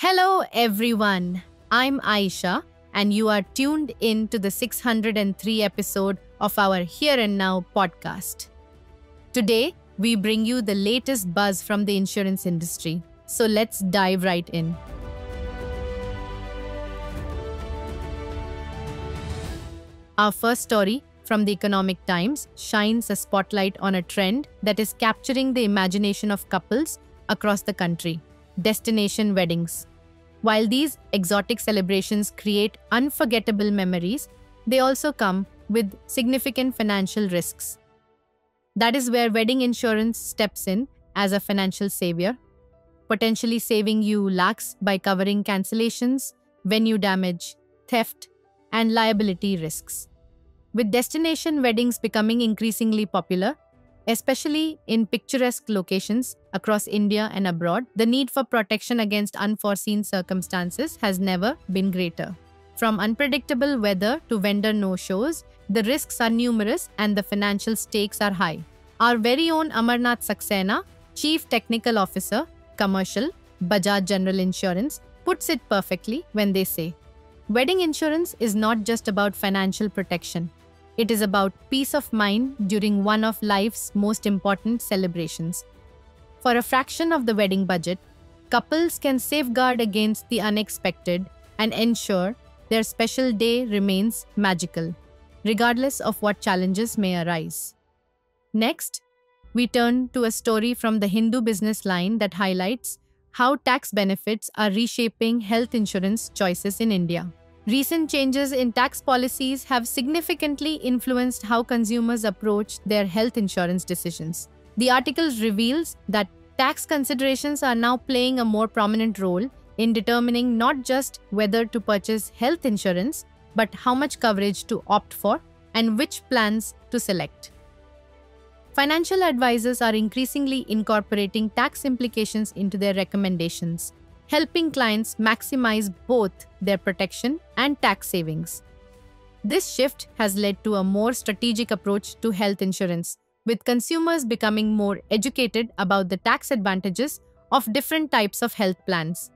Hello, everyone. I'm Aisha, and you are tuned in to the 603 episode of our Here and Now podcast. Today, we bring you the latest buzz from the insurance industry. So let's dive right in. Our first story from the Economic Times shines a spotlight on a trend that is capturing the imagination of couples across the country: destination weddings. While these exotic celebrations create unforgettable memories, they also come with significant financial risks. That is where wedding insurance steps in as a financial savior, potentially saving you lakhs by covering cancellations, venue damage, theft, and liability risks. With destination weddings becoming increasingly popular, especially in picturesque locations across India and abroad, the need for protection against unforeseen circumstances has never been greater. From unpredictable weather to vendor no-shows, the risks are numerous and the financial stakes are high. Our very own Amarnath Saxena, Chief Technical Officer, Commercial, Bajaj General Insurance, puts it perfectly when they say, wedding insurance is not just about financial protection. It is about peace of mind during one of life's most important celebrations. For a fraction of the wedding budget, couples can safeguard against the unexpected and ensure their special day remains magical, regardless of what challenges may arise. Next, we turn to a story from the Hindu business line that highlights how tax benefits are reshaping health insurance choices in India. Recent changes in tax policies have significantly influenced how consumers approach their health insurance decisions. The article reveals that tax considerations are now playing a more prominent role in determining not just whether to purchase health insurance, but how much coverage to opt for and which plans to select. Financial advisors are increasingly incorporating tax implications into their recommendations, helping clients maximize both their protection and tax savings. This shift has led to a more strategic approach to health insurance, with consumers becoming more educated about the tax advantages of different types of health plans.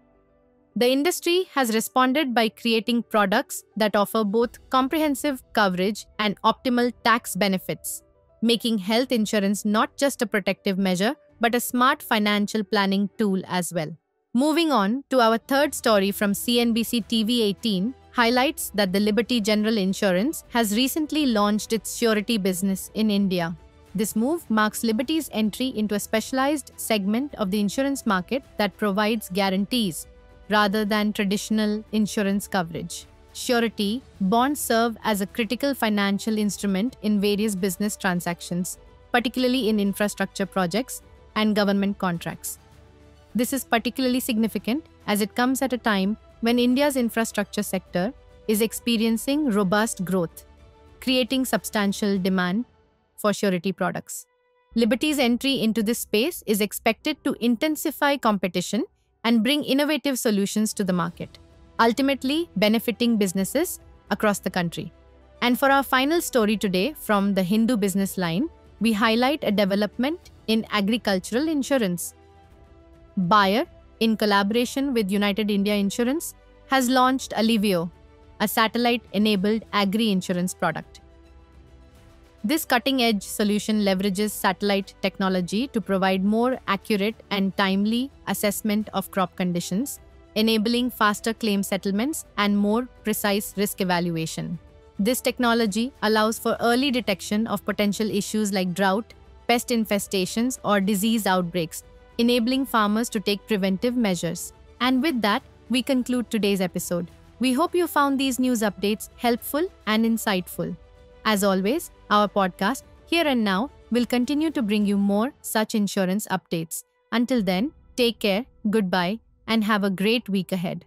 The industry has responded by creating products that offer both comprehensive coverage and optimal tax benefits, making health insurance not just a protective measure, but a smart financial planning tool as well. Moving on to our third story from CNBC TV 18 highlights that the Liberty General Insurance has recently launched its surety business in India. This move marks Liberty's entry into a specialized segment of the insurance market that provides guarantees rather than traditional insurance coverage. Surety bonds serve as a critical financial instrument in various business transactions, particularly in infrastructure projects and government contracts. This is particularly significant as it comes at a time when India's infrastructure sector is experiencing robust growth, creating substantial demand for surety products. Liberty's entry into this space is expected to intensify competition and bring innovative solutions to the market, ultimately benefiting businesses across the country. And for our final story today from the Hindu business line, we highlight a development in agricultural insurance. Bayer, in collaboration with United India Insurance, has launched Alivio, a satellite-enabled agri-insurance product. This cutting-edge solution leverages satellite technology to provide more accurate and timely assessment of crop conditions, enabling faster claim settlements and more precise risk evaluation. This technology allows for early detection of potential issues like drought, pest infestations, or disease outbreaks, enabling farmers to take preventive measures. And with that, we conclude today's episode. We hope you found these news updates helpful and insightful. As always, our podcast, Here and Now, will continue to bring you more such insurance updates. Until then, take care, goodbye, and have a great week ahead.